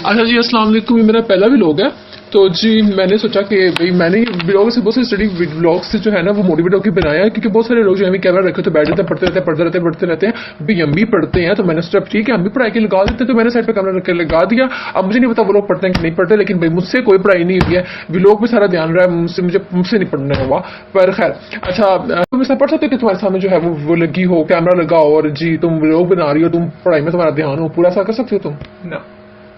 अच्छा जी, अस्सलाम वालेकुम। ये मेरा पहला व्लॉग है। तो जी मैंने सोचा कि भाई मैंने व्लॉग से बहुत सारे स्टडी व्लॉग से जो है ना वो मोटिवेट होकर बनाया है, क्योंकि बहुत सारे लोग जो है कैमरा रखे तो बैठ जाते हैं, पढ़ते रहते हैं, पढ़ते रहते हैं। भाई हम भी पढ़ते हैं, तो मैंने सोचा ठीक है हम भी पढ़ाई के लगा देते हैं, तो मैंने साइड पे कैमरा रख के लगा दिया। अब मुझे नहीं पता वो लोग पढ़ते हैं कि नहीं पढ़ते, लेकिन भाई मुझसे कोई पढ़ाई नहीं हुई है, व्लॉग में सारा ध्यान रहा है मुझसे नहीं पढ़ना हुआ। पर खैर अच्छा, तुम ऐसा पढ़ सकते हो कि तुम्हारे सामने जो है वो लगी हो, कैमरा लगा हो और जी तुम व्लॉग बना रही हो, तुम पढ़ाई में तुम्हारा ध्यान हो, पूरा ऐसा कर सकते हो तुम? ना,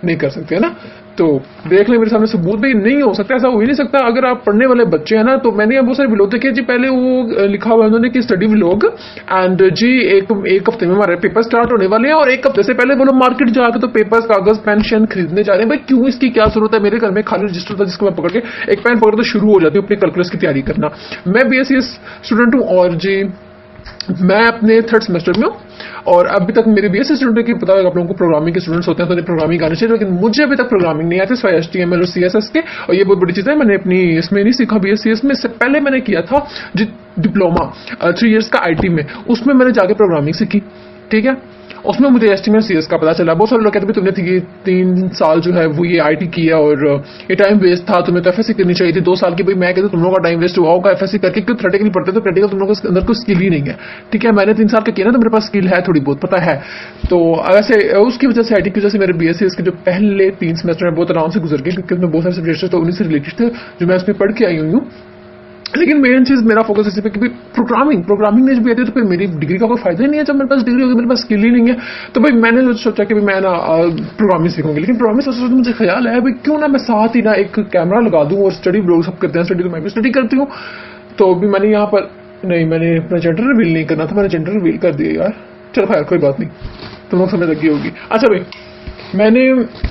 नहीं कर सकते है ना। तो देख ले मेरे सामने सबूत, भाई नहीं हो सकता, ऐसा हो ही नहीं सकता। अगर आप पढ़ने वाले बच्चे हैं ना, तो मैंने बहुत सारे व्लॉग देखे जी। पहले वो लिखा हुआ है उन्होंने कि स्टडी व्लॉग, एंड जी एक हफ्ते में हमारे पेपर स्टार्ट होने वाले हैं, और एक हफ्ते से पहले वो लोग मार्केट जाकर तो पेपर्स, कागज, पेन शेन खरीदने जा रहे हैं। भाई क्यों, इसकी क्या जरूरत है? मेरे घर में खाली रजिस्टर था जिसको मैं पकड़ के एक पेन पकड़ तो शुरू हो जाती हूँ अपनी कैलकुलस की तैयारी करना। मैं BSc स्टूडेंट हूँ और जी मैं अपने 3rd सेमेस्टर में हूँ, और अभी तक मेरे BSc स्टूडेंट की पता है आप लोगों को प्रोग्रामिंग के स्टूडेंट्स होते हैं तो उन्हें प्रोग्रामिंग आनी चाहिए, लेकिन मुझे अभी तक प्रोग्रामिंग नहीं आती, सिवाय HTML और CSS के। और ये बहुत बड़ी चीज़ है, मैंने अपनी इसमें नहीं सीखा BSc इसमें। इससे पहले मैंने किया था डिप्लोमा 3 इयर्स का IT में, उसमें मैंने जाके प्रोग्रामिंग सीखी, ठीक है। उसमें मुझे HTML CS का पता चला। बहुत सारे लोग कहते हैं तुमने 3 साल जो है वो ये IT किया और ये टाइम वेस्ट था, तुम्हें तो FSC करनी चाहिए थी 2 साल की। भाई मैं कहता तुम लोगों का टाइम वेस्ट हुआ होगा FSC करके, क्यों थ्योरेटिकली पढ़ते तो प्रैक्टिकल तुम लोगों के अंदर कोई स्किल ही नहीं है, ठीक है। मैंने 3 साल का किया ना, तो मेरे पास स्किल है, थोड़ी बहुत पता है। तो वैसे उसकी वजह से IT की वजह से मेरे BSc इसके जो पहले 3 सेमेस्टर में बहुत आराम से गुजर गए, क्योंकि उसमें बहुत सारे सब्जेक्ट्स तो उन्हीं से रिलेटेड थे जो मैं उसमें पढ़ के आई हुई हूँ। लेकिन मेन चीज मेरा फोकस इसी पे कि प्रोग्रामिंग नहीं भी आती है तो फिर मेरी डिग्री का कोई फायदा ही नहीं है। जब मेरे पास डिग्री होगी, मेरे पास स्किल ही नहीं है, तो भाई मैंने सोचा कि मैं ना प्रोग्रामिंग सीखूंगी। लेकिन प्रोग्रामिंग सोचते मुझे ख्याल है भाई क्यों ना मैं साथ ही ना एक कैमरा लगा दूं, और स्टडी ब्लॉग सब करते हैं, स्टडी तो मैं भी स्टडी करती हूँ। तो भी मैंने यहाँ पर नहीं, मैंने अपना जेंडर रिवील नहीं करना था, मैंने जेंडर रिवील कर दिया यार। चलो खैर कोई बात नहीं, तुम लोग समझ लगी होगी। अच्छा भाई मैंने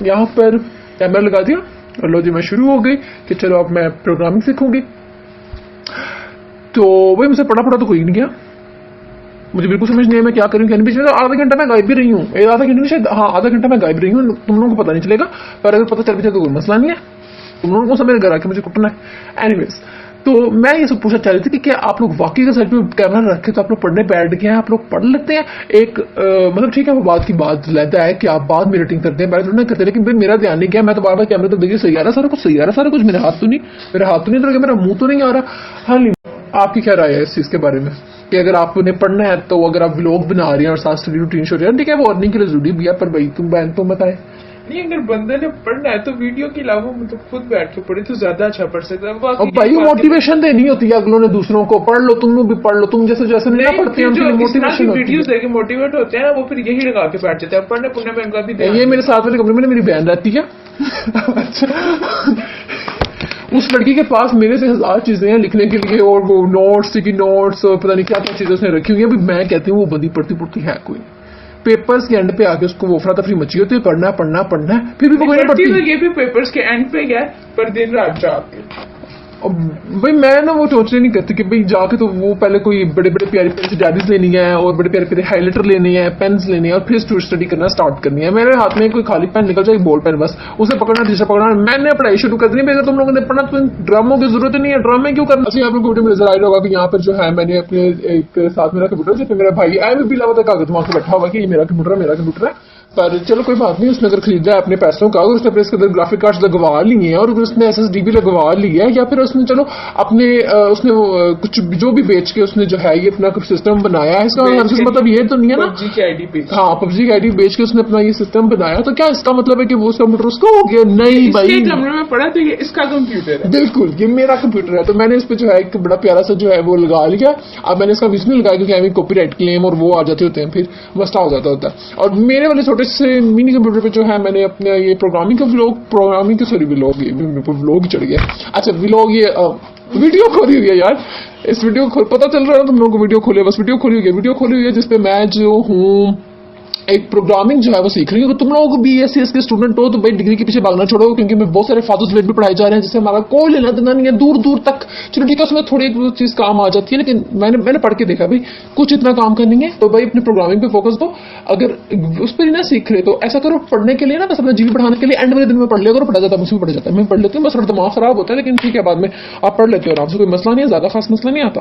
यहाँ पर कैमरा लगा दिया और लो जी मैं शुरू हो गई कि चलो अब मैं प्रोग्रामिंग सीखूंगी। तो वही मुझसे पढ़ा तो कोई नहीं गया, मुझे बिल्कुल समझ नहीं है मैं क्या करूँ क्या नहीं। बीच में आधा घंटा मैं गायब भी रही हूँ, आधा घंटा नहीं शायद, हाँ आधा घंटा मैं गायब रही हूँ, तुम लोगों को पता नहीं चलेगा, पर अगर पता चल भी तो कोई मसला नहीं है, तुम लोगों को सब मेरे घर आके मुझे कुटना है। एनीवेज, तो मैं ये सब पूछना चाह रही थी कि क्या आप लोग वाकई का साइड पे कैमरा रखे तो आप लोग पढ़ने बैठ गए हैं, आप लोग पढ़ लेते हैं एक मतलब ठीक है वो बात की बात लेता है कि आप बाद में रेटिंग करते हैं, पहले थोड़ा ना करते, लेकिन फिर मेरा ध्यान नहीं गया, मैं तो बार बार कैमरे तो देखिए सही आ रहा सारा कुछ, सही आ रहा सारा कुछ, मेरे हाथ तो नहीं तो मेरा मुंह तो नहीं आ रहा। हाँ आपकी क्या राय है इस चीज के बारे में कि अगर आपने पढ़ना है तो अगर आप व्लॉग बना रही हैं और साथ स्टडी रूटीन शो रही है, ठीक है वो अर्निंग के लिए जरूरी भी है, पर भाई तुम बहन तुम बताए नहीं, अगर बंदे ने पढ़ना है तो वीडियो के अलावा मतलब खुद बैठ के पढ़े तो ज्यादा अच्छा पढ़ सकता है। और भाई मोटिवेशन देनी होती है अगलों ने दूसरों को, पढ़ लो तुम भी पढ़ लो, तुम जैसे नहीं पढ़ते हैं उनकी मोटिवेशन वीडियोस देख के मोटिवेट होते हैं ना, वो फिर यही लगा के बैठ जाते हैं पढ़ने पुढ़ने में उनका भी। ये मेरे साथ वाले कमरे में मेरी बहन रहती है उस लड़की के पास मेरे से 1000 चीजें हैं लिखने के लिए, और वो नोट्स स्टिकी नोट्स और पता नहीं क्या क्या चीजें उसने रखी हुई है। अभी मैं कहती हूँ वो बंदी पढ़ती है कोई, पेपर्स के एंड पे आके उसको वो अफरा तफरी मची होती है, पढ़ना है, फिर भी वो कोई नहीं पढ़ती। तो ये भी पेपर्स के एंड पे गया पर दिन रात जाके। भाई मैं ना वो सोचने नहीं करती कि भाई जाके तो वो पहले कोई बड़े बड़े प्यारे प्यारे डायरीज लेनी है और बड़े प्यारे प्यारे हाईलाइटर लेने हैं, पेन्स लेने हैं, और फिर स्टडी करना स्टार्ट करनी है। मेरे हाथ में कोई खाली पेन निकल जाए, बॉल पेन, बस उसे पकड़ना दूसरा पकड़ना, मैंने पढ़ाई शुरू कर दी। अगर तुम लोगों ने पढ़ना तो ड्रामों की जरूरत नहीं है, ड्रामे क्यों करना। आप लोग वीडियो में नजर आ रहा होगा कि यहाँ पर जो है मैंने अपने एक साथ मेरा कंप्यूटर जिसमें मेरा भाई आए भी बिला कागज वहां से बैठा होगा कि ये मेरा कंप्यूटर है, पर चलो कोई बात नहीं, उसने अगर खरीदा है अपने पैसों का, अगर उसने अपने इसके अंदर ग्राफिक कार्ड्स लगवा लिए हैं और अगर उसने SSD भी लगवा लिया है, या फिर उसने चलो अपने उसने कुछ जो भी बेच के उसने जो है ये अपना कुछ सिस्टम बनाया है, इसका मतलब ये तो नहीं है ना PUBG की आईडी बेच, हाँ PUBG की आईडी बेच के उसने अपना ये सिस्टम बनाया, तो क्या इसका मतलब है कि वो उसका कंप्यूटर उसका हो गया? नहीं भाई, कमरे में पड़ा तो ये इसका कंप्यूटर है, बिल्कुल ये मेरा कंप्यूटर है। तो मैंने इस पे जो है एक बड़ा प्यारा सा जो है वो लगा लिया। अब मैंने इसका बीच में लगाया क्योंकि कॉपीराइट क्लेम और वो आ जाते होते हैं, फिर मसला हो जाता होता है। और मेरे वाले छोटे से मिनी कंप्यूटर पे जो है मैंने अपने ये प्रोग्रामिंग के सॉरी व्लॉग चढ़ गया। अच्छा व्लॉग ये वीडियो खोली हुई है यार, इस वीडियो पता चल रहा है ना तुम लोगों को, वीडियो खोली है, बस वीडियो खोली हुई है जिसपे मैं जो हूँ एक प्रोग्रामिंग जो है वो सीख रही हूँ। तुम लोग BSc के स्टूडेंट हो तो भाई डिग्री के पीछे भागना छोड़ो, क्योंकि मैं बहुत सारे फादर्स वेट भी पढ़ाए जा रहे हैं जिससे हमारा कोई लेना देना नहीं है दूर दूर तक। चलो ठीक है, उसमें थोड़ी एक चीज काम आ जाती है, लेकिन मैंने पढ़ के देखा भाई कुछ इतना काम का नहीं है। तो भाई अपने प्रोग्रामिंग पे फोकस दो। अगर उस पर ही ना सीख रहे तो ऐसा करो, पढ़ने के लिए ना बस अपना जीवी बढ़ाने के लिए एंड वाले दिन में पढ़ लिया करो, पढ़ा जाता है, मुझसे भी पढ़ जाता है, मैं पढ़ लेती हूँ, बस थोड़ा दिमाग खराब होता है, लेकिन ठीक है बाद में आप पढ़ लेते हो आराम से, कोई मसला नहीं है, ज्यादा खास मसला नहीं आता।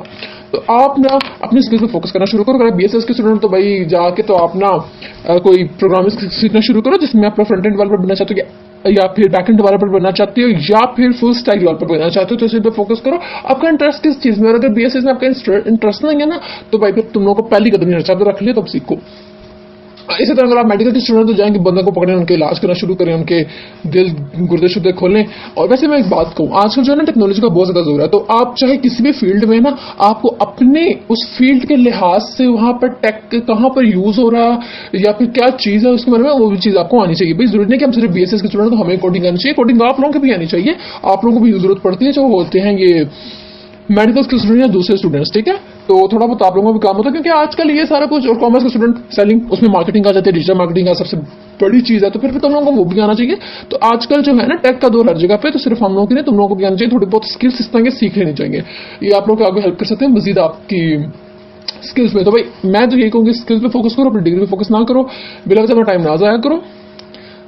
तो आप ना अपनी स्किल्स पे फोकस करना शुरू करो। अगर BSS के स्टूडेंट तो भाई जाके तो आप ना कोई प्रोग्रामिंग सीखना शुरू करो जिसमें आप फ्रंट एंड डेवलपर बनना चाहते हो या फिर बैक एंड डेवलपर बनना चाहते हो या फिर फुल स्टैक डेवलपर बनना चाहते हो, तो इस पे फोकस करो। आपका इंटरेस्ट किस चीज में, और अगर BSS में आपका इंटरेस्ट नहीं है ना तो भाई फिर तुम लोगों को पहली कदम नहीं रचा, तो रख लिया तब सीखो। इसी तरह अगर आप मेडिकल के स्टूडेंट तो जाएंगे, बंदों को पकड़ें, उनके इलाज करना शुरू करें, उनके दिल गुर्दे शुद्दे खोलें। और वैसे मैं एक बात कहूँ, आजकल जो है ना टेक्नोलॉजी का बहुत ज्यादा जोर है, तो आप चाहे किसी भी फील्ड में ना आपको अपने उस फील्ड के लिहाज से वहां पर टेक कहाँ पर यूज हो रहा या फिर क्या चीज है उसके बारे में वो भी चीज आपको आनी चाहिए। भाई जरूरी नहीं कि हम सिर्फ BSS के स्टूडेंट तो हमें कोडिंग आनी चाहिए, कोडिंग आप लोगों को भी आनी चाहिए। आप लोगों को भी जरूरत पड़ती है जो होते हैं ये मेडिकल के स्टूडेंट या दूसरे स्टूडेंट्स, ठीक है। तो थोड़ा बहुत आप लोगों का भी काम होता है, क्योंकि आजकल ये सारा कुछ, और कॉमर्स के स्टूडेंट सेलिंग उसमें मार्केटिंग आ जाती है, डिजिटल मार्केटिंग का सबसे बड़ी चीज है, तो फिर तुम लोगों को वो भी आना चाहिए। तो आजकल जो है ना टेक का दौर हर जगह पे, तो सिर्फ हम लोगों की नहीं तुम लोगों को भी आना चाहिए। थोड़ी बहुत स्किल्स इस तरह के सीख लेनी चाहिए, ये आप लोग आगे हेल्प कर सकते हैं मजीद आपकी स्किल्स में। तो भाई मैं तो यही कहूँगी स्किल्स पे फोकस करो, अपनी डिग्री पे फोकस ना करो, बिना वजह अपना टाइम ना जाया करो।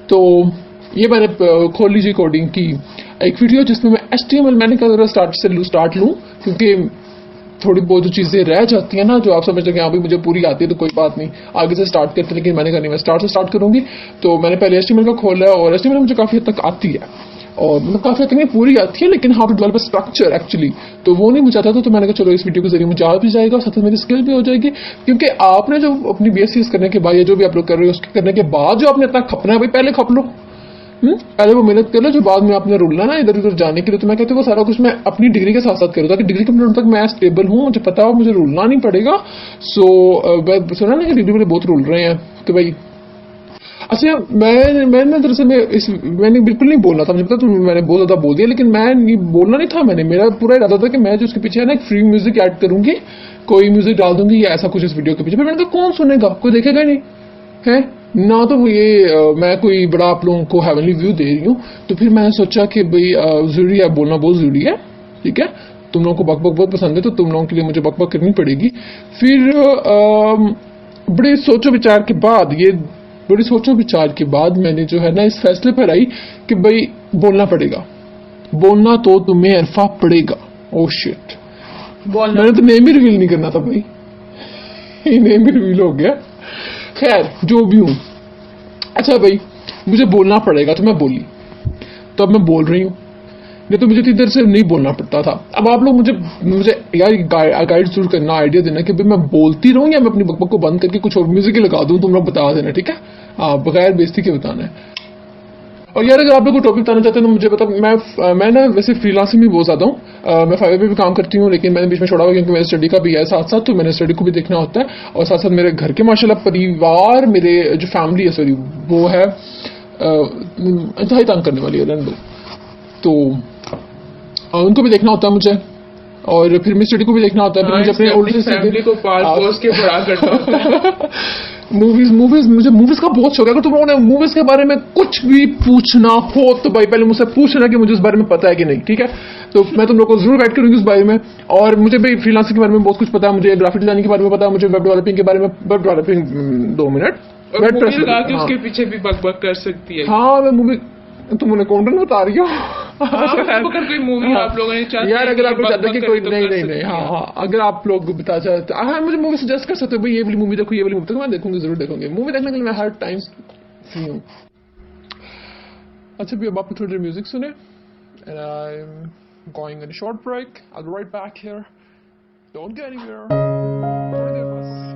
तो ये मैंने खोल लीजिए कोडिंग की एक वीडियो जिसमें मैं HTML मैंने कहा स्टार्ट लूँ, क्योंकि थोड़ी बहुत जो चीजें रह जाती हैं ना जो आप समझते हैं कि हाँ भाई मुझे पूरी आती है तो कोई बात नहीं आगे से स्टार्ट करते, लेकिन मैंने कहा नहीं मैं स्टार्ट करूंगी। तो मैंने पहले HTML का खोला है और HTML मुझे काफी हद तक आती है, और मतलब काफी हद तक नहीं पूरी आती है, लेकिन how to develop structure actually तो वो नहीं मुझे आता था। तो मैंने कहा चलो इस वीडियो के जरिए मुझे आ भी जाएगा और साथ मेरी स्किल भी हो जाएगी, क्योंकि आपने जो अपनी BSc करने के बाद या जो भी आप लोग कर रहे हो उसके करने के बाद जो आपने इतना खपना है भाई पहले खप लो। पहले वो मेहनत कर लो, जो बाद में आपने रुलना ना इधर उधर जाने के लिए। तो मैं कहती हूँ वो सारा कुछ मैं अपनी डिग्री के साथ साथ करूँ, ताकि डिग्री कंप्लीट होने तक मैं स्टेबल हूँ, मुझे पता हो मुझे रुलना नहीं पड़ेगा। सो सुना ना कि डिग्री वाले बहुत रुल रहे हैं, तो भाई अच्छा मैंने दरअसल मैंने बिल्कुल नहीं बोलना था, मुझे पता मैंने बहुत ज्यादा बोल दिया, लेकिन मैं ये बोलना नहीं था। मेरा पूरा इरादा था कि मैं जो उसके पीछे है ना एक फ्री म्यूजिक ऐड करूंगी, कोई म्यूजिक डाल दूंगी या ऐसा कुछ इस वीडियो के पीछे। फिर मैंने कहा कौन सुनेगा, कोई देखेगा नहीं है ना, तो ये मैं कोई बड़ा आप लोगों को हेवनली व्यू दे रही हूँ। तो फिर मैंने सोचा कि भाई जरूरी है बोलना, बहुत जरूरी है, ठीक है। तुम लोगों को बकबक बहुत पसंद है तो तुम लोगों के लिए मुझे बकबक करनी पड़ेगी। फिर बड़े सोचो विचार के बाद मैंने जो है ना इस फैसले पर आई कि भाई बोलना पड़ेगा, बोलना तो तुम्हें अरफा पड़ेगा। ओह शिट, मैंने तो नेम ही रिवील नहीं करना था भाई, नेम भी रिवील हो गया। खैर जो भी हूं, अच्छा भाई मुझे बोलना पड़ेगा तो मैं बोली, तो अब मैं बोल रही हूँ, नहीं तो मुझे तो इधर से नहीं बोलना पड़ता था। अब आप लोग मुझे यार गाइड जरूर करना, आइडिया देना कि भाई मैं बोलती रहूं या मैं अपनी बकबक को बंद करके कुछ और म्यूजिक लगा दूं, तुम लोग बता देना, ठीक है। बगैर बेइज्जती के बताना है। और यार अगर आप लोग को टॉपिक बताना चाहते हैं तो मुझे बता। मैं ना वैसे फ्रीलांसिंग भी बहुत ज्यादा हूँ, मैं फाइवर पे भी काम करती हूँ, लेकिन मैंने बीच में छोड़ा हुआ क्योंकि मेरे स्टडी का भी है साथ साथ, तो मैंने स्टडी को भी देखना होता है। और साथ साथ मेरे घर के माशाल्लाह परिवार, मेरे जो फैमिली है सॉरी वो है इंतहाई तंग करने वाली है लंडो, तो उनको भी देखना होता है मुझे, और फिर मेरी स्टडी को भी देखना होता है। फिर मुझे अपने ओल्डर फैमिली को पाल पोस के बड़ा करना होता है। मूवीज मुझे मूवीज का बहुत शौक है। अगर तुम लोगों ने मूवीज के बारे में कुछ भी पूछना हो तो भाई पहले मुझसे पूछना कि मुझे उस बारे में पता है कि नहीं, ठीक है। तो मैं तुम लोग को जरूर गाइड करूंगी उस बारे में। और मुझे भाई फ्रीलांसिंग के बारे में बहुत कुछ पता है, मुझे ग्राफिक डिजाइनिंग के बारे में पता है, मुझे वेब डेवलपिंग के बारे में, वेब डेवलपिंग 2 मिनट उसके पीछे भी बकबक कर सकती है। हाँ मैं मूवी, तुम उन्हें कॉन्टेंट बता रही हो। कोई मूवी आप लोगों ने यार अगर आप लोग चाहते हैं कि कोई नहीं हाँ अगर आप लोग बता चाहते हाँ मुझे मूवी सजेस्ट कर सकते हो भाई, ये वाली मूवी देखो, ये वाली मूवी देखो, मैं देखूंगी, जरूर देखूंगी। मूवी देखने के लिए मैं हर टाइम फ्री हूँ। अच्छा भी अब आप थोड़ी देर म्यूजिक सुने, and I'm going on a short break. I'll be right back here. Don't go anywhere. थोड़ी देर बस।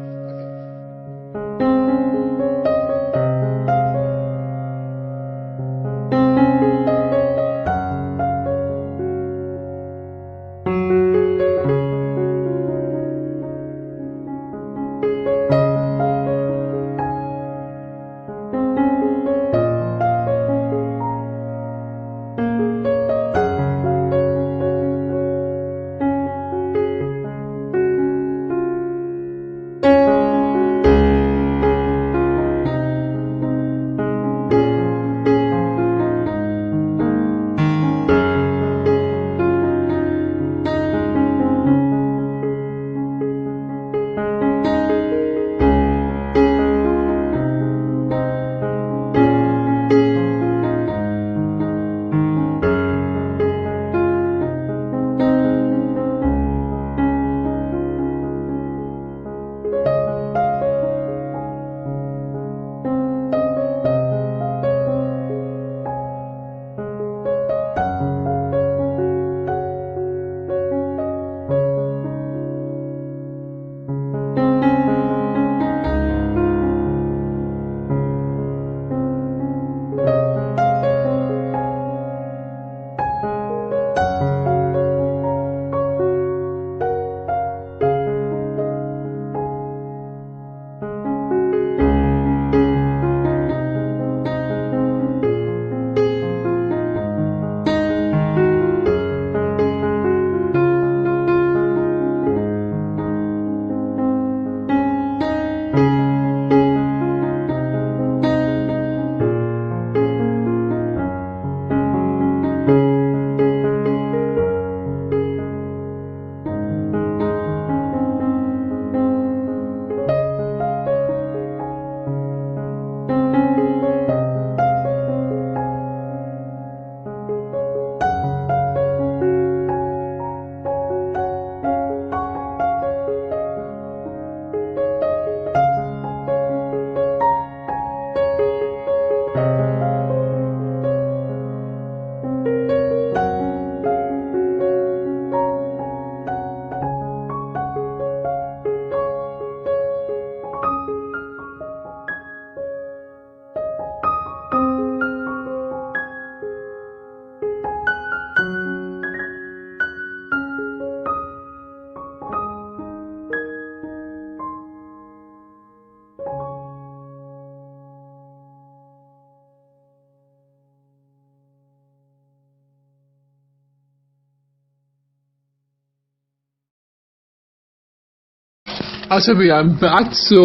अच्छा भैया आई एम बैक। सो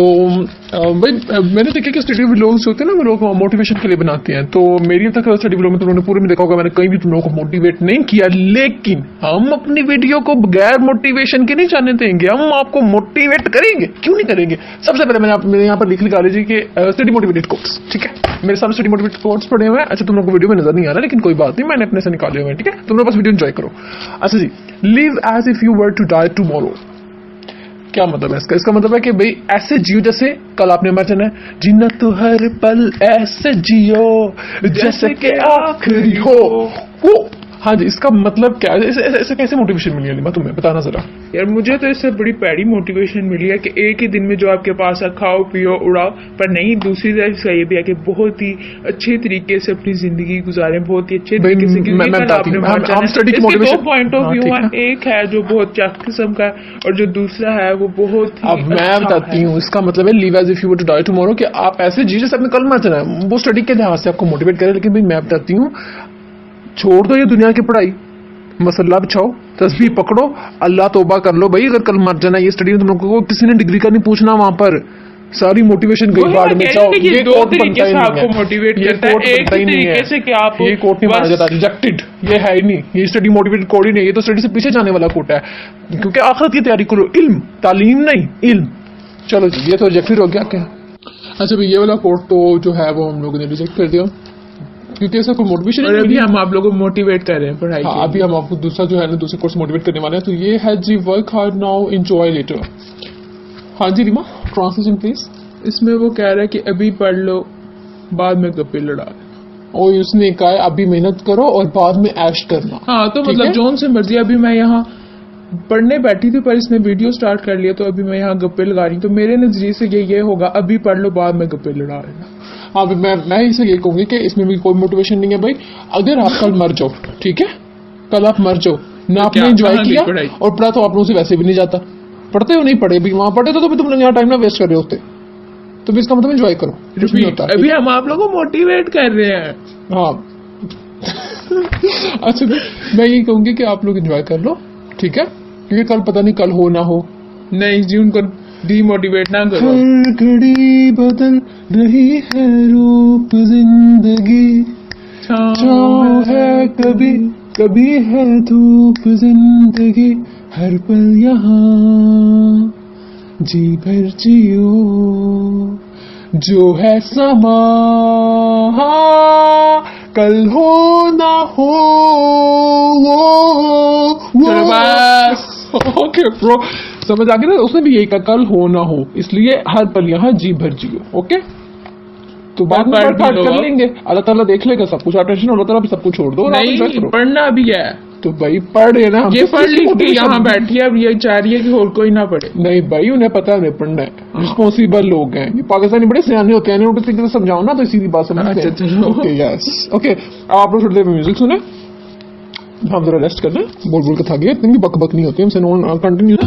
भाई मैंने देखा कि स्टडी व्लॉग्स होते हैं ना वो लोग मोटिवेशन के लिए बनाते हैं, तो मेरी अब तक स्टडी व्लॉग में तुम लोगों ने पूरे में देखा होगा मैंने कहीं भी तुम लोगों को मोटिवेट नहीं किया, लेकिन हम अपनी वीडियो को बगैर मोटिवेशन के नहीं जाने देंगे, हम आपको मोटिवेट करेंगे। क्यों नहीं करेंगे? सबसे पहले मेरे यहाँ पर लिख लिखा लीजिए कि स्टडी मोटिवेटेड कोट्स, ठीक है? मेरे सामने स्टडी मोटिवेटेड कोट्स पड़े हुए हैं। अच्छा तुम लोग को वीडियो में नजर नहीं आ रहा, लेकिन कोई बात नहीं, मैंने अपने से निकाले हुए हैं, ठीक है? तुम लोग बस वीडियो एंजॉय करो। अच्छा जी, live as if you were to die tomorrow. क्या मतलब है इसका? इसका मतलब है कि भाई ऐसे जियो जैसे कल आपने मर जाना है। जीना तो हर पल ऐसे जियो जैसे कि आखिरी हो। वो हाँ जी, इसका मतलब क्या है? ऐसे कैसे मोटिवेशन मिली है तुम्हें, बताना जरा। यार मुझे तो इससे बड़ी पैड़ी मोटिवेशन मिली है कि एक ही दिन में जो आपके पास है खाओ पियो उड़ाओ, पर नहीं, दूसरी तरफ इसका ये भी है कि बहुत ही अच्छे तरीके से अपनी जिंदगी गुजारें, बहुत ही अच्छे तरीके से। दो पॉइंट ऑफ व्यू है, एक है जो बहुत चक किस्म का है और जो दूसरा है वो बहुत ही अब मैं बताती हूँ। इसका मतलब है live as if you were to die tomorrow, कि आप ऐसे जी जैसे अपने कल मर जाना है। वो स्टडी के लिहाज से आपको मोटिवेट करे, लेकिन भाई मैं बताती हूँ छोड़ दो ये दुनिया की पढ़ाई, मसल्ला बिछाओ, तस्बीह पकड़ो, अल्लाह तौबा कर लो भाई। अगर कल मर जाना ये स्टडी में तुम लोगों को किसी ने डिग्री का नहीं पूछना, वहां पर सारी मोटिवेशन गई बाढ़ में। जाओ, ये दो तरीके से आपको मोटिवेट करता है, एक तरीके से कि आप ये कोट नहीं माना जाता, रिजेक्टेड, ये है ही नहीं, ये स्टडी मोटिवेटेड कोड ही नहीं, ये तो स्टडी से पीछे जाने वाला कोट है, क्योंकि आखिरत की तैयारी करो, इल्म, तालीम नहीं इल्म। चलो जी, ये तो रिजेक्टेड हो गया क्या? अच्छा भाई ये वाला कोट तो जो है वो हम लोगों ने रिजेक्ट कर दिया, क्योंकि ऐसा कोई मोटिवेशन और अभी हम आप लोगों को मोटिवेट कर रहे हैं पढ़ाई के लिए। अभी हम आपको दूसरा जो है ना दूसरे कोर्स मोटिवेट करने वाले हैं। तो ये है जी, work hard now enjoy later. हाँ जी रीमा, ट्रांसलेशन प्लीज। इसमें वो कह रहा है कि अभी पढ़ लो, बाद में गप्पे लड़ा। और उसने कहा है अभी मेहनत करो और बाद में ऐश करना। हाँ तो मतलब जोन से मर्जी। अभी मैं यहाँ पढ़ने बैठी थी पर इसने वीडियो स्टार्ट कर लिया, तो अभी मैं यहाँ गप्पे लगा रही हूँ। तो मेरे नजरिए से ये होगा, अभी पढ़ लो बाद में गप्पे लड़ा लेना। हाँ मैं इसे ये कहूंगी कि इसमें भी कोई मोटिवेशन नहीं है भाई। अगर आप कल मर जाओ, ठीक है, कल आप मर जाओ ना, आपने एंजॉय किया और पढ़ा तो आप लोगों से वैसे भी नहीं जाता। पढ़ते हो नहीं पढ़े, भी वहां पढ़े तो भी तुम लोग यहाँ टाइम ना वेस्ट कर रहे होते। तो भी इसका मतलब एंजॉय करो, कुछ नहीं होता। अभी हम आप लोगों को मोटिवेट कर रहे हैं। हाँ अच्छा मैं ये कहूंगी कि आप लोग एंजॉय कर लो, ठीक है, क्योंकि कल पता नहीं कल हो ना हो। नहीं जी, उनको डीमोटिवेट ना करो। हर घड़ी बदल रही है रूप जिंदगी, छाँव है कभी कभी है धूप जिंदगी, हर पल यहाँ जी भर जियो, जो है समा कल हो ना हो वो बस। ओके ब्रो, समझ आ गया ना? उसने भी यही कहा, कल हो ना हो, इसलिए हर पल यहाँ जी भर जियो। ओके, तो बाद में पाठ कर लेंगे, अल्लाह ताला देख लेगा सब कुछ। आप टेंशन अल्लाह ताला सब कुछ छोड़ दो। नहीं पढ़ना भी है तो भाई पढ़ है ना, ये पढ़ लिख के यहाँ बैठी है। अब ये चाह रही है कि और कोई ना पढ़े। नहीं भाई, उन्हें पता है उन्हें पढ़ना है, रिस्पॉन्सिबल लोग हैं ये। पाकिस्तानी बड़े सियाने होते हैं, उनको सीधे समझाओ ना तो सीधी बात समझते हैं। ओके यस ओके, अब आप लोग थोड़ी देर में म्यूजिक सुने, हम जरा रेस्ट कर लें। बोल बोल के थक गए, इतनी बक बक नहीं होती हमसे। कंटिन्यू।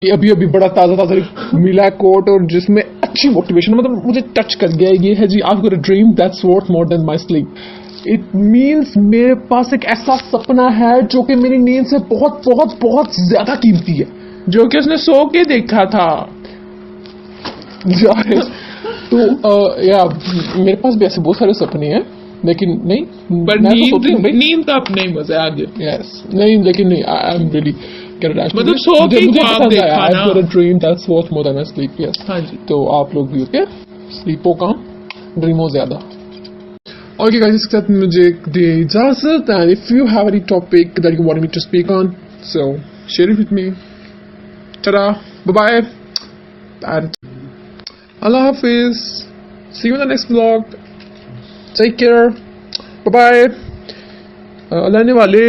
ये अभी अभी बड़ा ताजा ताजा मिला है कोट, और जिसमें अच्छी मोटिवेशन, मतलब मुझे टच कर गया। ये है जी, I've got a dream that's worth more than my sleep. It means मेरे पास एक ऐसा सपना है जो कि मेरी नींद से बहुत बहुत बहुत ज्यादा कीमती है, जो कि उसने सो के देखा था। जाहिर। तो या मेरे पास भी ऐसे बहुत सारे सपने हैं, लेकिन नहीं, पर मैं तो सोती हूँ भाई। नींद का अपना ही मजा है आगे। यस, नहीं लेकिन नहीं, आई एम रियली मतलब सो के ख्वाब देखा ना। I've got a dream that's worth more than my sleep. Yes. हाँ जी। तो आप लोग भी ओके, स्लीपो कम, ड्रीमो ज्यादा। Okay guys, इसके साथ मुझे दे इजाजत, and if you have any topic that you want me to speak on, so share it with me. Ta-da, bye-bye, and Allah Hafiz. See you in the next vlog. Take care. Bye-bye. Allah ne wale.